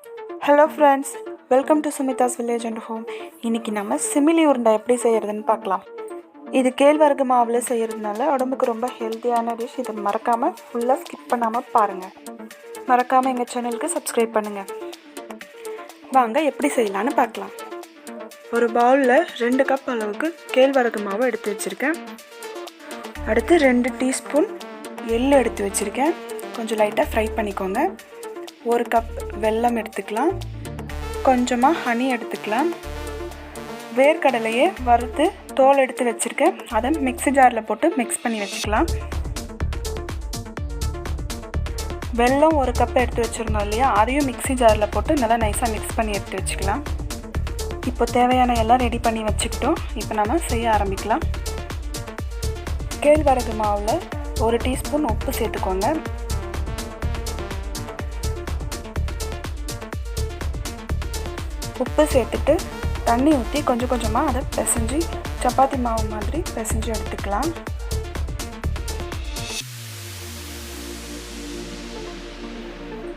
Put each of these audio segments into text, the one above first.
Hello friends, welcome to Sumitha's village and home. இன்றைக்கி நம்ம சிமிலி உருண்டை எப்படி செய்கிறதுன்னு பார்க்கலாம். இது கேழ்வரகு மாவில் செய்கிறதுனால உடம்புக்கு ரொம்ப ஹெல்த்தியான டிஷ். இதை மறக்காமல் ஃபுல்லாக ஸ்கிப் பண்ணாமல் பாருங்கள். மறக்காமல் எங்கள் சேனலுக்கு சப்ஸ்கிரைப் பண்ணுங்கள். வாங்க எப்படி செய்யலான்னு பார்க்கலாம். ஒரு பவுலில் 2 கப் அளவுக்கு கேழ்வரகு மாவு எடுத்து வச்சுருக்கேன். அடுத்து 2 டீஸ்பூன் எள் எடுத்து வச்சுருக்கேன். கொஞ்சம் லைட்டாக ஃப்ரை பண்ணிக்கோங்க. 1 கப் வெல்லம் எடுத்துக்கலாம். கொஞ்சமாக ஹனி எடுத்துக்கலாம். வேர்க்கடலையே வறுத்து தோல் எடுத்து வச்சுருக்கேன். அதை மிக்ஸி ஜாரில் போட்டு மிக்ஸ் பண்ணி வச்சுக்கலாம். வெல்லம் 1 கப் எடுத்து வச்சுருந்தோம் இல்லையா, அதையும் மிக்ஸி ஜாரில் போட்டு நல்லா நைஸாக மிக்ஸ் பண்ணி எடுத்து வச்சுக்கலாம். இப்போ தேவையான எல்லாம் ரெடி பண்ணி வச்சுக்கிட்டோம். இப்போ நம்ம செய்ய ஆரம்பிக்கலாம். கேழ்வரகு மாவில் 1 டீஸ்பூன் உப்பு சேர்த்துக்கோங்க. உப்பு சேர்த்துட்டு தண்ணி ஊற்றி கொஞ்சம் கொஞ்சமாக அதை பிசைஞ்சு சப்பாத்தி மாவு மாதிரி பிசைஞ்சு எடுத்துக்கலாம்.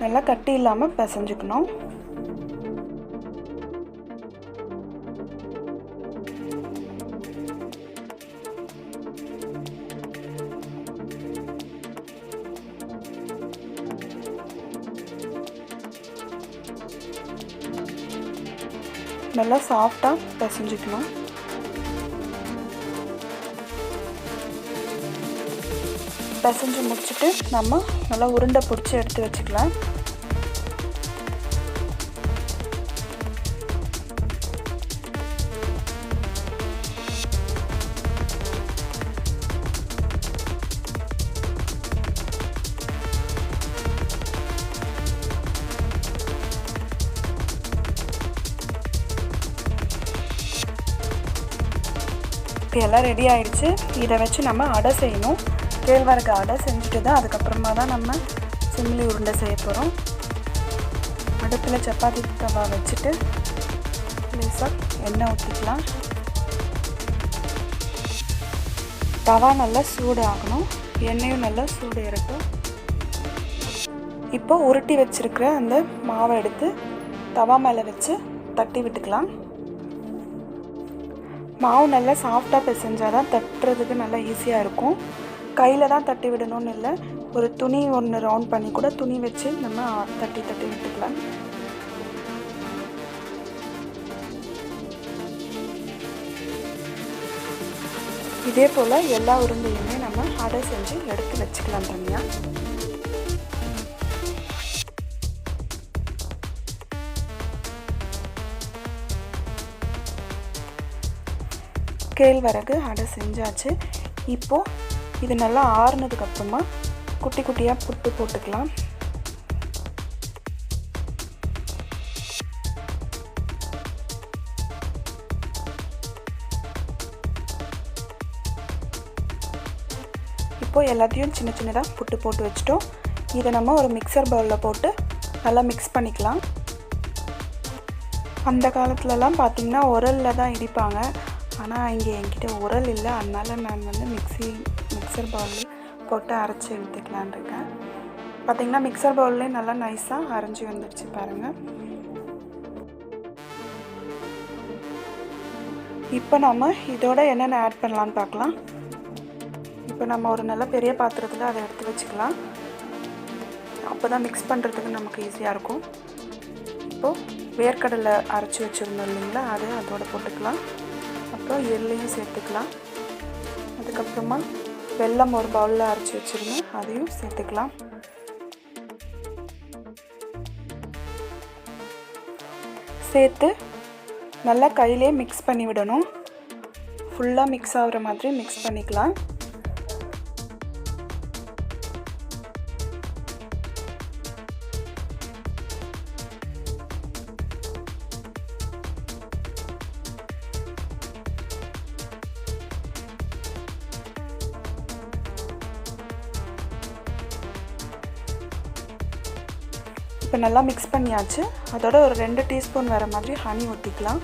நல்லா கட்டி இல்லாமல் பிசைஞ்சுக்கணும். நல்லா சாஃப்டாக பிசைஞ்சிக்கணும். பிசைஞ்சு முடிச்சுட்டு நம்ம நல்லா உருண்டை பிடிச்சி எடுத்து வச்சுக்கலாம். இப்போ எல்லாம் ரெடி ஆகிடுச்சு. இதை வச்சு நம்ம அடை செய்யணும். கேழ்வரகு அடை செஞ்சுட்டு தான் அதுக்கப்புறமா தான் நம்ம சிமிலி உருண்டை செய்ய போகிறோம். அடுப்பில் சப்பாத்தி தவா வச்சுட்டு லேசாக எண்ணெய் ஊற்றிக்கலாம். தவா நல்லா சூடு ஆகணும். எண்ணெயும் நல்லா சூடு இறக்கும். இப்போ உருட்டி வச்சுருக்கிற அந்த மாவை எடுத்து தவா மேலே வச்சு தட்டி விட்டுக்கலாம். மாவு நல்லா சாஃப்டாக பிசைஞ்சால் தான் தட்டுறதுக்கு நல்லா ஈஸியாக இருக்கும். கையில் தான் தட்டி விடணும்னு இல்லை, ஒரு துணி ஒன்று ரவுண்ட் பண்ணி கூட துணி வச்சு நம்ம தட்டி விட்டுக்கலாம். இதே போல் எல்லா உருண்டையுமே நம்ம அடை செஞ்சு எடுத்து வச்சுக்கலாம் தனியாக. கேழ்வரகு அடை செஞ்சாச்சு. இப்போது இது நல்லா ஆறுனதுக்கப்புறமா குட்டி குட்டியாக புட்டு போட்டுக்கலாம். இப்போது எல்லாத்தையும் சின்ன சின்னதாக புட்டு போட்டு வச்சிட்டோம். இதை நம்ம ஒரு மிக்சர் பவுலில் போட்டு நல்லா மிக்ஸ் பண்ணிக்கலாம். அந்த காலத்துலலாம் பார்த்திங்கன்னா உரலில் தான் இடிப்பாங்க. ஆனால் இங்கே என்கிட்ட உரல் இல்லை, அதனால் நான் மிக்சர் பவுலில் போட்டு அரைச்சி எடுத்துக்கலான் இருக்கேன். பார்த்திங்கன்னா மிக்சர் பவுல்லே நல்லா நைஸாக அரைஞ்சி வந்துடுச்சு பாருங்கள். இப்போ நம்ம இதோட என்னென்ன ஆட் பண்ணலான்னு பார்க்கலாம். இப்போ நம்ம ஒரு நல்ல பெரிய பாத்திரத்தில் அதை எடுத்து வச்சுக்கலாம். அப்போ தான் மிக்ஸ் பண்ணுறதுக்கு நமக்கு ஈஸியாக இருக்கும். இப்போது வேர்க்கடலை அரைச்சி வச்சுருந்தோம் இல்லைங்களா, அதை அதோட போட்டுக்கலாம். அப்புறம் எள்ளையும் சேர்த்துக்கலாம். அதுக்கப்புறமா வெல்லம் ஒரு பவுலில் அரைச்சி வச்சுருந்தேன், அதையும் சேர்த்துக்கலாம். சேர்த்து நல்லா கையிலே மிக்ஸ் பண்ணி விடணும். ஃபுல்லாக மிக்ஸ் ஆகிற மாதிரி மிக்ஸ் பண்ணிக்கலாம். இப்போ நல்லா மிக்ஸ் பண்ணியாச்சு. அதோட ஒரு 2 டீஸ்பூன் வர மாதிரி ஹனி ஊற்றிக்கலாம்.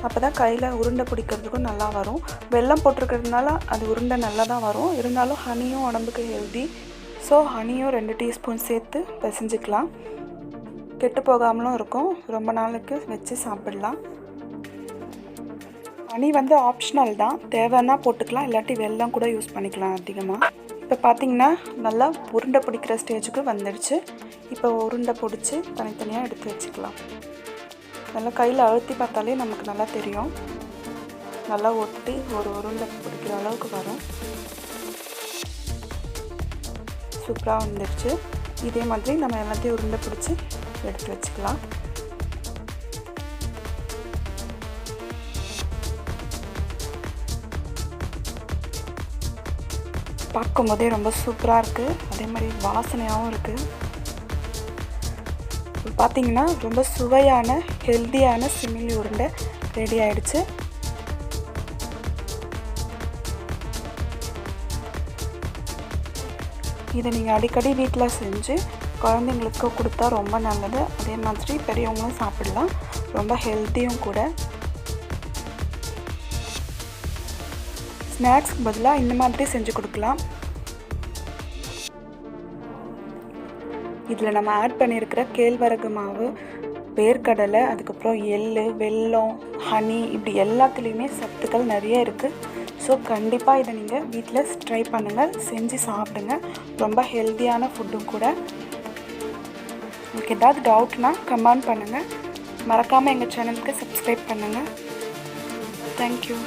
அப்போ தான் கையில் உருண்டை பிடிக்கிறதுக்கும் நல்லா வரும். வெல்லம் போட்டிருக்கிறதுனால அது உருண்டை நல்லா தான் வரும். இருந்தாலும் ஹனியும் உடம்புக்கு ஹெல்தி. ஸோ ஹனியும் 2 டீஸ்பூன் சேர்த்து பிசைஞ்சிக்கலாம். கெட்டு போகாமலும் இருக்கும், ரொம்ப நாளுக்கு வச்சு சாப்பிடலாம். ஹனி வந்து ஆப்ஷனல் தான், தேவைன்னா போட்டுக்கலாம், இல்லாட்டி வெல்லம் கூட யூஸ் பண்ணிக்கலாம் அதிகமாக. இப்போ பார்த்திங்கன்னா நல்லா உருண்டை பிடிக்கிற ஸ்டேஜுக்கு வந்துடுச்சு. இப்போ உருண்டை பிடிச்சி தனித்தனியாக எடுத்து வச்சுக்கலாம். நல்லா கையில் அழுத்தி பார்த்தாலே நமக்கு நல்லா தெரியும், நல்லா ஒட்டி ஒரு உருண்டை பிடிக்கிற அளவுக்கு வரும். சூப்பராக வந்துடுச்சு. இதே மாதிரி நம்ம எல்லாத்தையும் உருண்டை பிடிச்சி எடுத்து வச்சுக்கலாம். பார்க்கும்போதே ரொம்ப சூப்பராக இருக்குது, அதே மாதிரி வாசனையாகவும் இருக்குது. பார்த்திங்கன்னா ரொம்ப சுவையான ஹெல்த்தியான சிமிலி உருண்டை ரெடி ஆகிடுச்சு. இதை நீங்கள் அடிக்கடி வீட்டில் செஞ்சு குழந்தைங்களுக்கு கொடுத்தா ரொம்ப நல்லது. அதே மாதிரி பெரியவங்களும் சாப்பிடலாம், ரொம்ப ஹெல்த்தியும் கூட. ஸ்நாக்ஸ்க்கு பதிலாக இந்த மாதிரி செஞ்சு கொடுக்கலாம். இதில் நம்ம ஆட் பண்ணியிருக்கிற கேழ்வரகு மாவு, வேர்க்கடலை, அதுக்கப்புறம் எள், வெல்லம், ஹனி, இப்படி எல்லாத்துலேயுமே சத்துக்கள் நிறைய இருக்குது. ஸோ கண்டிப்பாக இதை நீங்கள் வீட்டில் ட்ரை பண்ணுங்கள், செஞ்சு சாப்பிடுங்க. ரொம்ப ஹெல்த்தியான ஃபுட்டும் கூட. உங்களுக்கு ஏதாவது டவுட்னா கமெண்ட் பண்ணுங்கள். மறக்காமல் எங்கள் சேனலுக்கு சப்ஸ்கிரைப் பண்ணுங்கள். தேங்க்யூ.